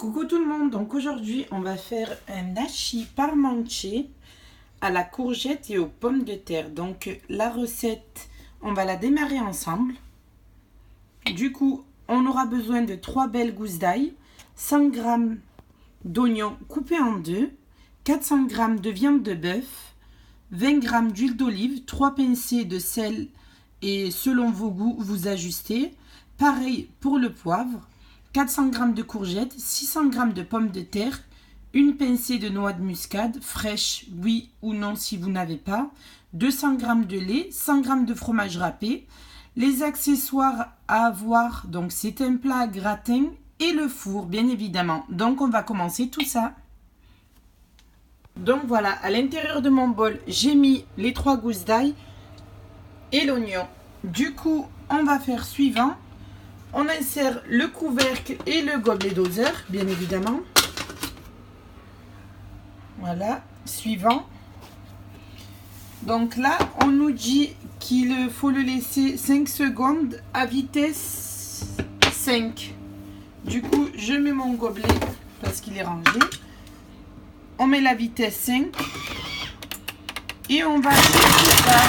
Coucou tout le monde, donc aujourd'hui on va faire un hachis parmentier à la courgette et aux pommes de terre. Donc la recette, on va la démarrer ensemble. Du coup, on aura besoin de 3 belles gousses d'ail, 100 g d'oignons coupés en deux, 400 g de viande de bœuf, 20 g d'huile d'olive, 3 pincées de sel et selon vos goûts, vous ajustez. Pareil pour le poivre. 400 g de courgettes, 600 g de pommes de terre, une pincée de noix de muscade, fraîche, oui ou non si vous n'avez pas, 200 g de lait, 100 g de fromage râpé. Les accessoires à avoir, donc c'est un plat à gratin et le four bien évidemment. Donc on va commencer tout ça. Donc voilà, à l'intérieur de mon bol, j'ai mis les 3 gousses d'ail et l'oignon. Du coup, on va faire suivant. On insère le couvercle et le gobelet doseur, bien évidemment. Voilà, suivant. Donc là, on nous dit qu'il faut le laisser 5 secondes à vitesse 5. Du coup, je mets mon gobelet parce qu'il est rangé. On met la vitesse 5. Et on va chercher ça.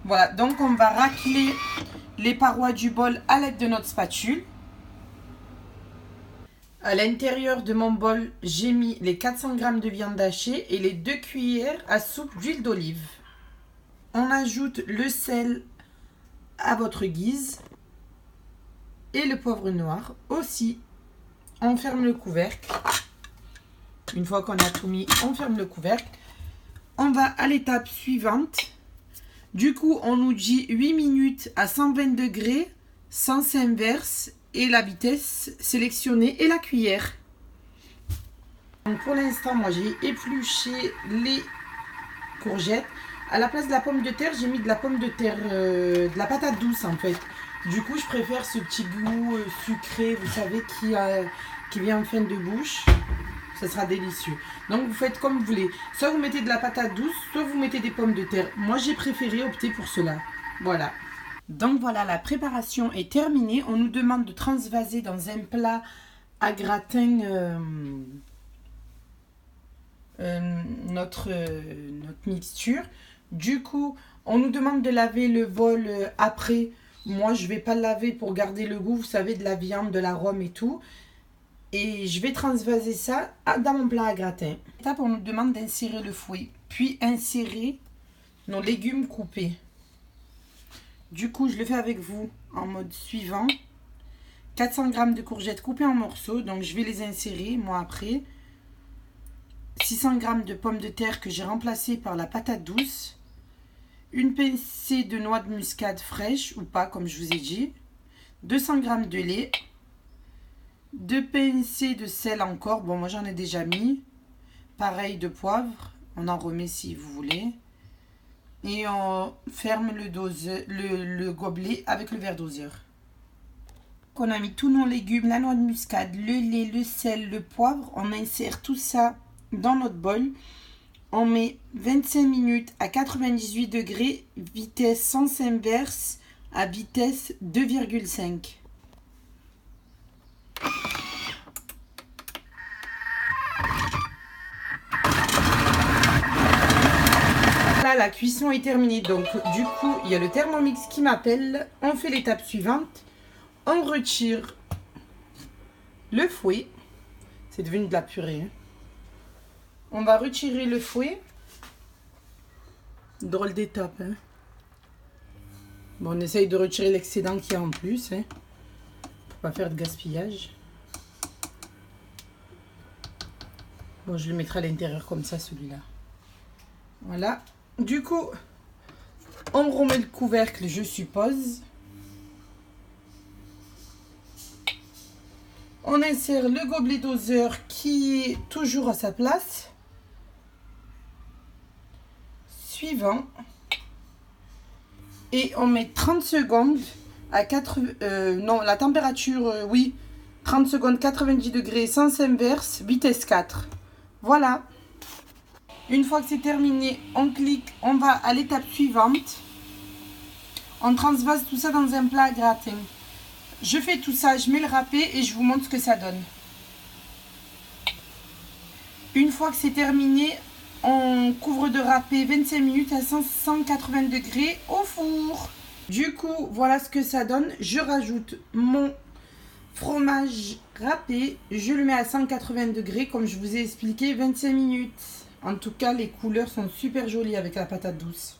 Voilà, donc on va racler les parois du bol à l'aide de notre spatule. À l'intérieur de mon bol, j'ai mis les 400 g de viande hachée et les 2 cuillères à soupe d'huile d'olive. On ajoute le sel à votre guise et le poivre noir aussi. On ferme le couvercle. Une fois qu'on a tout mis, on ferme le couvercle. On va à l'étape suivante. Du coup, on nous dit 8 minutes à 120 degrés, sens inverse et la vitesse sélectionnée et la cuillère. Donc pour l'instant, moi j'ai épluché les courgettes. À la place de la pomme de terre, j'ai mis de la pomme de terre, de la patate douce en fait. Du coup, je préfère ce petit goût sucré, vous savez, qui vient en fin de bouche. Ça sera délicieux. Donc vous faites comme vous voulez. Soit vous mettez de la patate douce, soit vous mettez des pommes de terre. Moi j'ai préféré opter pour cela. Voilà. Donc voilà, la préparation est terminée. On nous demande de transvaser dans un plat à gratin notre mixture. Du coup, on nous demande de laver le bol après. Moi je ne vais pas le laver pour garder le goût, vous savez, de la viande, de l'arôme et tout. Et je vais transvaser ça dans mon plat à gratin. Étape, on nous demande d'insérer le fouet, puis insérer nos légumes coupés. Du coup, je le fais avec vous en mode suivant. 400 g de courgettes coupées en morceaux, donc je vais les insérer moi après. 600 g de pommes de terre que j'ai remplacées par la patate douce. Une pincée de noix de muscade fraîche ou pas, comme je vous ai dit. 200 g de lait. 2 pincées de sel encore, bon moi j'en ai déjà mis. Pareil de poivre, on en remet si vous voulez. Et on ferme le gobelet avec le verre doseur. On a mis tous nos légumes, la noix de muscade, le lait, le sel, le poivre. On insère tout ça dans notre bol. On met 25 minutes à 98 degrés, vitesse sens inverse à vitesse 2,5. Là, la cuisson est terminée. Donc, du coup, il y a le Thermomix qui m'appelle. On fait l'étape suivante. On retire le fouet. C'est devenu de la purée. Hein. On va retirer le fouet. Drôle d'étape. Hein. Bon, on essaye de retirer l'excédent qu'il y a en plus. Hein, pour pas faire de gaspillage. Bon, je le mettrai à l'intérieur comme ça, celui-là. Voilà. Du coup, on remet le couvercle, je suppose. On insère le gobelet doseur qui est toujours à sa place. Suivant. Et on met 30 secondes à 4... non, la température, oui. 30 secondes, 90 degrés, sens inverse, vitesse 4. Voilà. Une fois que c'est terminé, on clique, on va à l'étape suivante. On transvase tout ça dans un plat à gratin. Je fais tout ça, je mets le râpé et je vous montre ce que ça donne. Une fois que c'est terminé, on couvre de râpé 25 minutes à 180 degrés au four. Du coup, voilà ce que ça donne. Je rajoute mon fromage râpé. Je le mets à 180 degrés, comme je vous ai expliqué, 25 minutes. En tout cas, les couleurs sont super jolies avec la patate douce.